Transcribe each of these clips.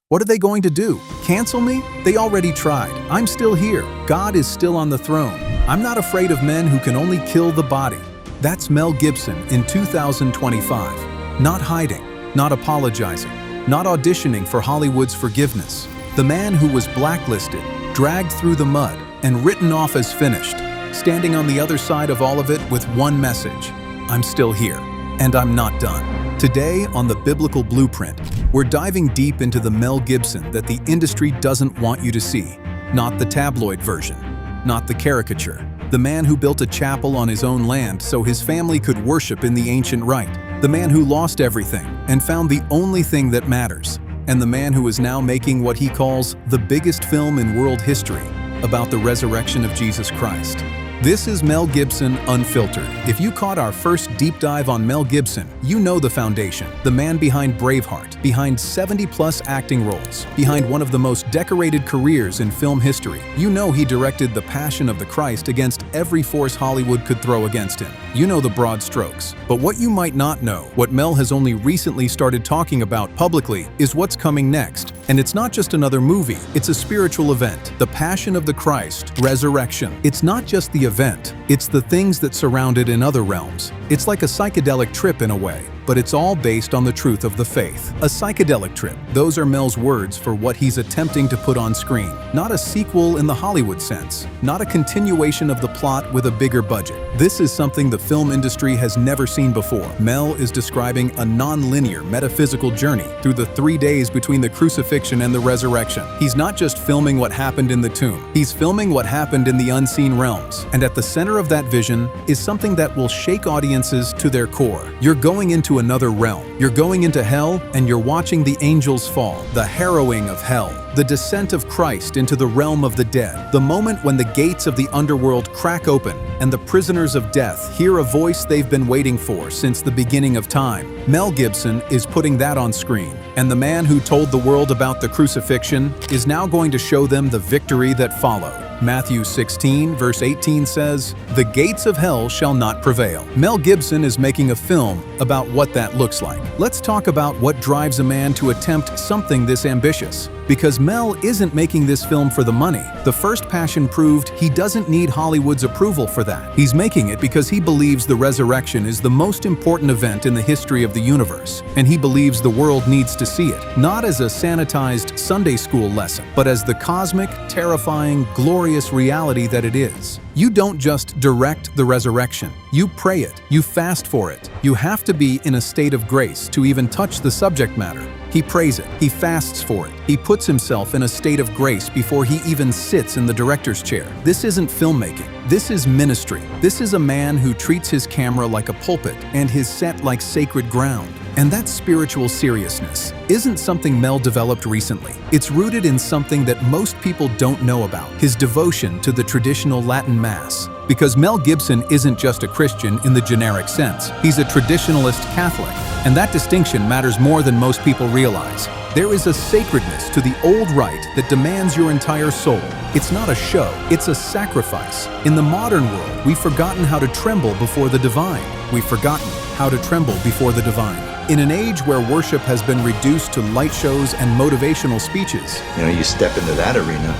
What are they going to do? Cancel me? They already tried. I'm still here. God is still on the throne. I'm not afraid of men who can only kill the body. That's Mel Gibson in 2025. Not hiding, not apologizing, not auditioning for Hollywood's forgiveness. The man who was blacklisted, dragged through the mud, and written off as finished, standing on the other side of all of it with one message: I'm still here, and I'm not done. Today on The Biblical Blueprint, we're diving deep into the Mel Gibson that the industry doesn't want you to see. Not the tabloid version, not the caricature. The man who built a chapel on his own land so his family could worship in the ancient rite. The man who lost everything and found the only thing that matters. And the man who is now making what he calls the biggest film in world history about the resurrection of Jesus Christ. This is Mel Gibson Unfiltered. If you caught our first deep dive on Mel Gibson, you know the foundation. The man behind Braveheart, behind 70-plus acting roles, behind one of the most decorated careers in film history. You know he directed The Passion of the Christ against every force Hollywood could throw against him. You know the broad strokes. But what you might not know, what Mel has only recently started talking about publicly, is what's coming next. And it's not just another movie, it's a spiritual event. The Passion of the Christ, Resurrection. It's not just the event, it's the things that surround it in other realms. It's like a psychedelic trip in a way, but it's all based on the truth of the faith. A psychedelic trip, those are Mel's words for what he's attempting to put on screen. Not a sequel in the Hollywood sense, not a continuation of the plot with a bigger budget. This is something the film industry has never seen before. Mel is describing a non-linear metaphysical journey through the 3 days between the crucifixion and the resurrection. He's not just filming what happened in the tomb, he's filming what happened in the unseen realms. And at the center of that vision is something that will shake audiences to their core. You're going into another realm. You're going into hell, and you're watching the angels fall, the harrowing of hell, the descent of Christ into the realm of the dead, the moment when the gates of the underworld crack open and the prisoners of death hear a voice they've been waiting for since the beginning of time. Mel Gibson is putting that on screen, and the man who told the world about the crucifixion is now going to show them the victory that followed. Matthew 16, verse 18 says, "The gates of hell shall not prevail." Mel Gibson is making a film about what that looks like. Let's talk about what drives a man to attempt something this ambitious. Because Mel isn't making this film for the money. The first Passion proved he doesn't need Hollywood's approval for that. He's making it because he believes the resurrection is the most important event in the history of the universe, and he believes the world needs to see it, not as a sanitized Sunday school lesson, but as the cosmic, terrifying, glorious reality that it is. You don't just direct the resurrection. You pray it. You fast for it. You have to be in a state of grace to even touch the subject matter. He prays it. He fasts for it. He puts himself in a state of grace before he even sits in the director's chair. This isn't filmmaking. This is ministry. This is a man who treats his camera like a pulpit and his set like sacred ground. And that spiritual seriousness isn't something Mel developed recently. It's rooted in something that most people don't know about: his devotion to the traditional Latin Mass. Because Mel Gibson isn't just a Christian in the generic sense. He's a traditionalist Catholic, and that distinction matters more than most people realize. There is a sacredness to the old rite that demands your entire soul. It's not a show, it's a sacrifice. In the modern world, we've forgotten how to tremble before the divine. We've forgotten how to tremble before the divine. In an age where worship has been reduced to light shows and motivational speeches, you step into that arena,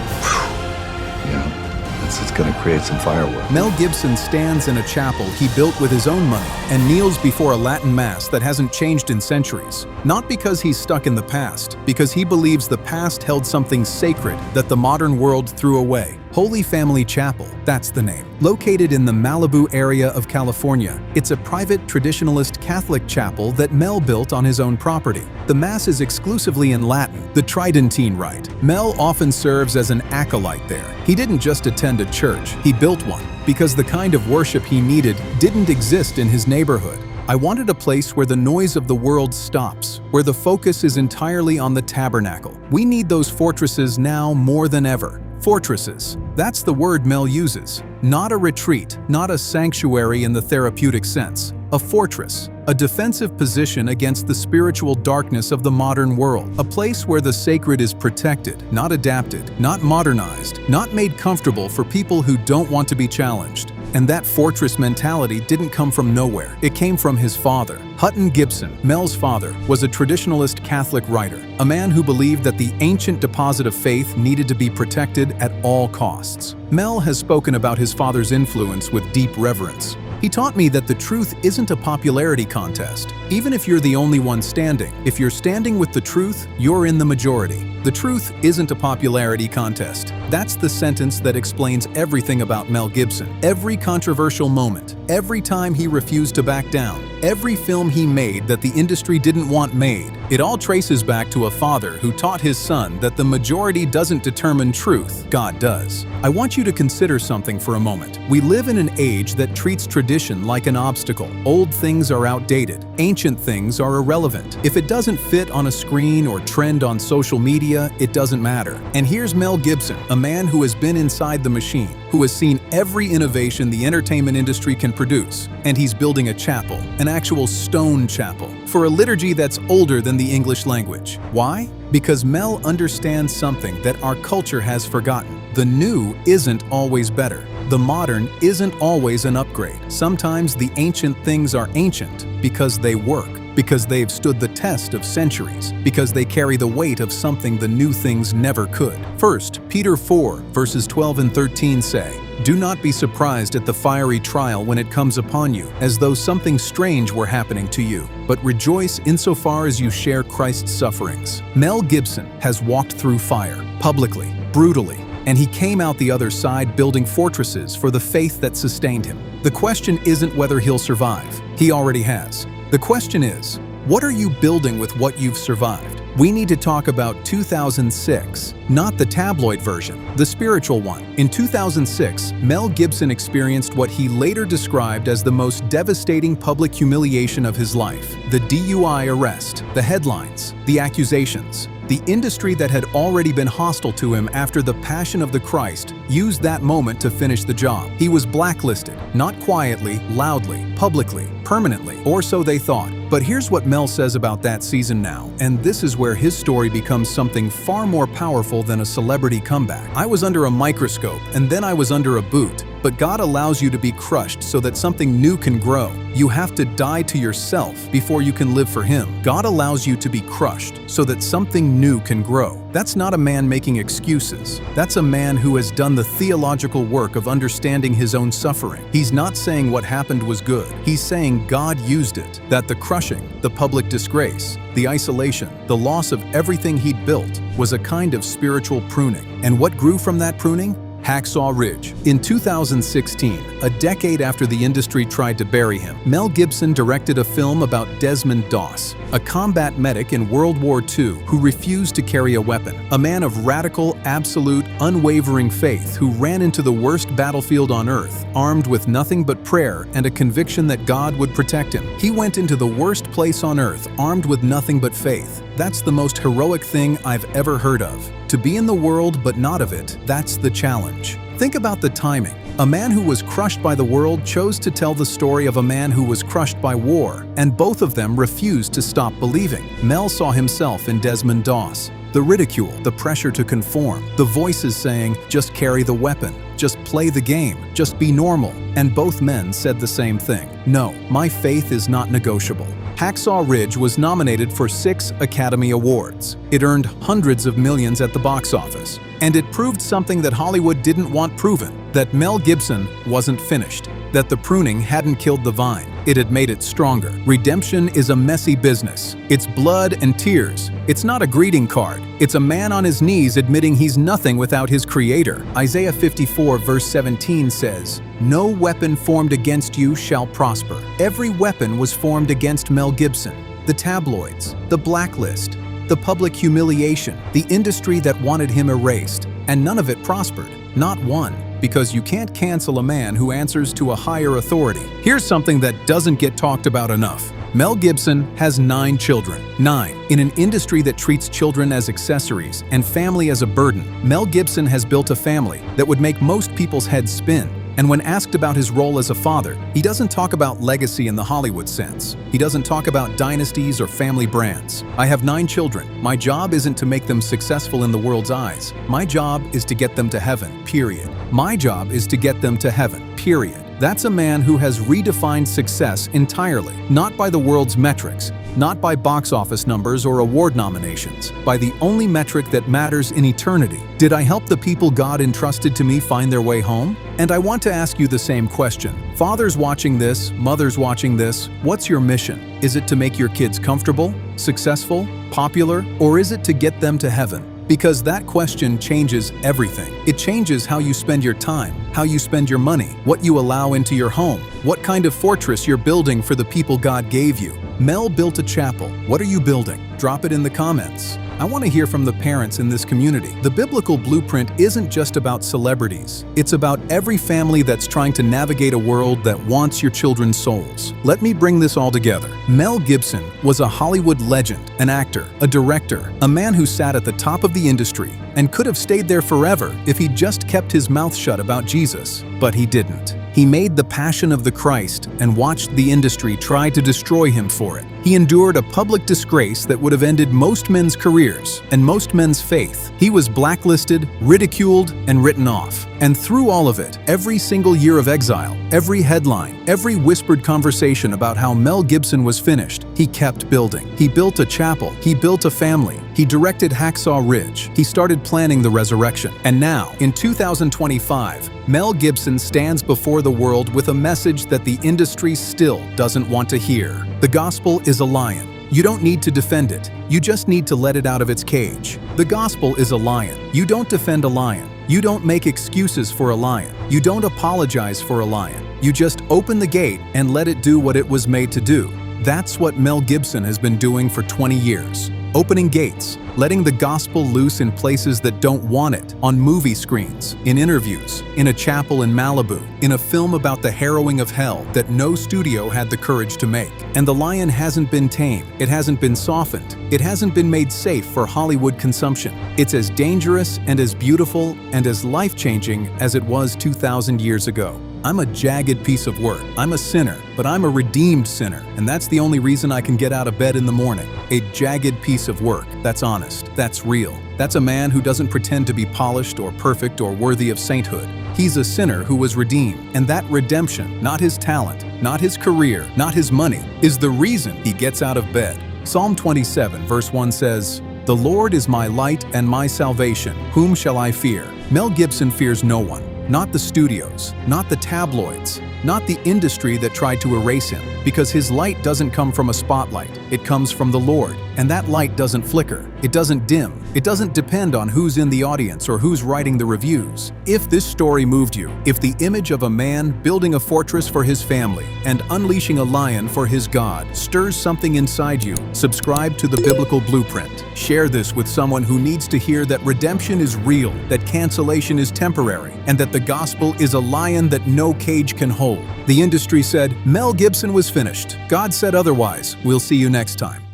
it's going to create some fireworks. Mel Gibson stands in a chapel he built with his own money and kneels before a Latin Mass that hasn't changed in centuries. Not because he's stuck in the past, because he believes the past held something sacred that the modern world threw away. Holy Family Chapel, that's the name. Located in the Malibu area of California, it's a private traditionalist Catholic chapel that Mel built on his own property. The Mass is exclusively in Latin, the Tridentine Rite. Mel often serves as an acolyte there. He didn't just attend a church, he built one, because the kind of worship he needed didn't exist in his neighborhood. I wanted a place where the noise of the world stops, where the focus is entirely on the tabernacle. We need those fortresses now more than ever. Fortresses. That's the word Mel uses. Not a retreat, not a sanctuary in the therapeutic sense. A fortress, a defensive position against the spiritual darkness of the modern world. A place where the sacred is protected, not adapted, not modernized, not made comfortable for people who don't want to be challenged. And that fortress mentality didn't come from nowhere. It came from his father. Hutton Gibson, Mel's father, was a traditionalist Catholic writer, a man who believed that the ancient deposit of faith needed to be protected at all costs. Mel has spoken about his father's influence with deep reverence. He taught me that the truth isn't a popularity contest. Even if you're the only one standing, if you're standing with the truth, you're in the majority. The truth isn't a popularity contest. That's the sentence that explains everything about Mel Gibson. Every controversial moment, every time he refused to back down, every film he made that the industry didn't want made, it all traces back to a father who taught his son that the majority doesn't determine truth, God does. I want you to consider something for a moment. We live in an age that treats tradition like an obstacle. Old things are outdated. Ancient things are irrelevant. If it doesn't fit on a screen or trend on social media, it doesn't matter. And here's Mel Gibson, a man who has been inside the machine, who has seen every innovation the entertainment industry can produce, and he's building a chapel, an actual stone chapel, for a liturgy that's older than the English language. Why? Because Mel understands something that our culture has forgotten. The new isn't always better. The modern isn't always an upgrade. Sometimes the ancient things are ancient because they work, because they've stood the test of centuries, because they carry the weight of something the new things never could. First, Peter 4, verses 12 and 13 say, "Do not be surprised at the fiery trial when it comes upon you, as though something strange were happening to you, but rejoice insofar as you share Christ's sufferings." Mel Gibson has walked through fire, publicly, brutally, and he came out the other side building fortresses for the faith that sustained him. The question isn't whether he'll survive. He already has. The question is, what are you building with what you've survived? We need to talk about 2006, not the tabloid version, the spiritual one. In 2006, Mel Gibson experienced what he later described as the most devastating public humiliation of his life. The DUI arrest, the headlines, the accusations. The industry that had already been hostile to him after the Passion of the Christ used that moment to finish the job. He was blacklisted, not quietly, loudly, publicly, permanently, or so they thought. But here's what Mel says about that season now, and this is where his story becomes something far more powerful than a celebrity comeback. "I was under a microscope, and then I was under a boot. But God allows you to be crushed so that something new can grow. You have to die to yourself before you can live for Him. God allows you to be crushed so that something new can grow." That's not a man making excuses. That's a man who has done the theological work of understanding his own suffering. He's not saying what happened was good. He's saying God used it, that the crushing, the public disgrace, the isolation, the loss of everything he'd built was a kind of spiritual pruning. And what grew from that pruning? Hacksaw Ridge. In 2016, a decade after the industry tried to bury him, Mel Gibson directed a film about Desmond Doss, a combat medic in World War II who refused to carry a weapon, a man of radical, absolute, unwavering faith who ran into the worst battlefield on earth, armed with nothing but prayer and a conviction that God would protect him. He went into the worst place on earth, armed with nothing but faith. That's the most heroic thing I've ever heard of. To be in the world but not of it, that's the challenge. Think about the timing. A man who was crushed by the world chose to tell the story of a man who was crushed by war, and both of them refused to stop believing. Mel saw himself in Desmond Doss. The ridicule, the pressure to conform, the voices saying, "Just carry the weapon, just play the game, just be normal." And both men said the same thing. "No, my faith is not negotiable." Hacksaw Ridge was nominated for 6 Academy Awards. It earned hundreds of millions at the box office. And it proved something that Hollywood didn't want proven, that Mel Gibson wasn't finished, that the pruning hadn't killed the vine. It had made it stronger. Redemption is a messy business. It's blood and tears. It's not a greeting card. It's a man on his knees admitting he's nothing without his Creator. Isaiah 54 verse 17 says, "No weapon formed against you shall prosper." Every weapon was formed against Mel Gibson. The tabloids, the blacklist, the public humiliation, the industry that wanted him erased. And none of it prospered. Not one. Because you can't cancel a man who answers to a higher authority. Here's something that doesn't get talked about enough. Mel Gibson has 9 children. 9. In an industry that treats children as accessories and family as a burden, Mel Gibson has built a family that would make most people's heads spin. And when asked about his role as a father, he doesn't talk about legacy in the Hollywood sense. He doesn't talk about dynasties or family brands. "I have 9 children. My job isn't to make them successful in the world's eyes. My job is to get them to heaven, period. My job is to get them to heaven, period." That's a man who has redefined success entirely, not by the world's metrics, not by box office numbers or award nominations, by the only metric that matters in eternity. Did I help the people God entrusted to me find their way home? And I want to ask you the same question. Fathers watching this, mothers watching this, what's your mission? Is it to make your kids comfortable, successful, popular, or is it to get them to heaven? Because that question changes everything. It changes how you spend your time, how you spend your money, what you allow into your home, what kind of fortress you're building for the people God gave you. Mel built a chapel. What are you building? Drop it in the comments. I want to hear from the parents in this community. The biblical blueprint isn't just about celebrities. It's about every family that's trying to navigate a world that wants your children's souls. Let me bring this all together. Mel Gibson was a Hollywood legend, an actor, a director, a man who sat at the top of the industry and could have stayed there forever if he just kept his mouth shut about Jesus. But he didn't. He made the passion of the Christ and watched the industry try to destroy him for it. He endured a public disgrace that would have ended most men's careers and most men's faith. He was blacklisted, ridiculed, and written off. And through all of it, every single year of exile, every headline, every whispered conversation about how Mel Gibson was finished, he kept building. He built a chapel. He built a family. He directed Hacksaw Ridge. He started planning the resurrection. And now, in 2025, Mel Gibson stands before the world with a message that the industry still doesn't want to hear. The gospel is a lion. You don't need to defend it. You just need to let it out of its cage. The gospel is a lion. You don't defend a lion. You don't make excuses for a lion. You don't apologize for a lion. You just open the gate and let it do what it was made to do. That's what Mel Gibson has been doing for 20 years. Opening gates, letting the gospel loose in places that don't want it, on movie screens, in interviews, in a chapel in Malibu, in a film about the harrowing of hell that no studio had the courage to make. And the lion hasn't been tamed, it hasn't been softened, it hasn't been made safe for Hollywood consumption. It's as dangerous and as beautiful and as life-changing as it was 2,000 years ago. I'm a jagged piece of work. I'm a sinner, but I'm a redeemed sinner, and that's the only reason I can get out of bed in the morning. A jagged piece of work that's honest, that's real. That's a man who doesn't pretend to be polished or perfect or worthy of sainthood. He's a sinner who was redeemed, and that redemption, not his talent, not his career, not his money, is the reason he gets out of bed. Psalm 27 verse 1 says, "The Lord is my light and my salvation. Whom shall I fear?" Mel Gibson fears no one. Not the studios, not the tabloids, not the industry that tried to erase him, because his light doesn't come from a spotlight, it comes from the Lord, and that light doesn't flicker, it doesn't dim, it doesn't depend on who's in the audience or who's writing the reviews. If this story moved you, if the image of a man building a fortress for his family and unleashing a lion for his God stirs something inside you, subscribe to the Biblical Blueprint. Share this with someone who needs to hear that redemption is real, that cancellation is temporary, and that the gospel is a lion that no cage can hold. The industry said, Mel Gibson was finished. God said otherwise. We'll see you next time.